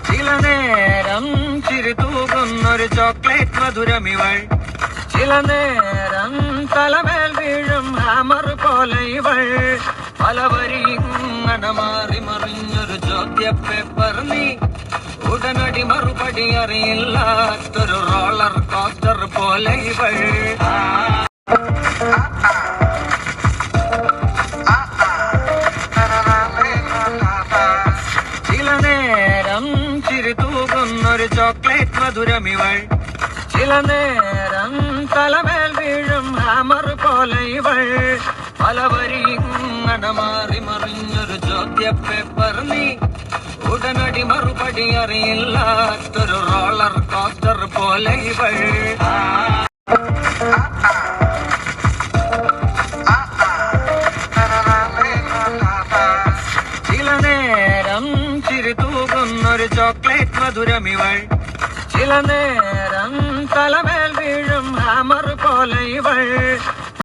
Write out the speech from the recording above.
ചില നേരം ചിരി തൂകുന്നൊരു ചോക്ലേറ്റ് മധുരമിവൾ, ചില നേരം തലമേൽ വീഴും ഹാമർ പോലെ ഇവൾ. പലവരി ഇങ്ങനെ മാറി മറിഞ്ഞൊരു ചോദ്യ പേപ്പർ നീ, ഉടനടി മറുപടി അറിയില്ലാത്തൊരു റോളർ കോസ്റ്റർ പോലെ ഇവൾ. ചില നേരം ചിരി തൂകുന്നൊരു ചോക്ലേറ്റ് മധുരമിവൾ, ചില നേരം തലമേൽ വീഴും ഹാമർ പോലെ ഇവൾ. പലവരി ഇങ്ങനെ മാറി മറിഞ്ഞൊരു ചോദ്യ പേപ്പർ നീ, ഉടനടി മറുപടി അറിയില്ലാത്തൊരു റോളർ കോസ്റ്റർ പോലെ ഇവൾ. ചില നേരം ചിരി തൂകുന്നൊരു ചോക്ലേറ്റ് മധുരമിവൾ, ചില നേരം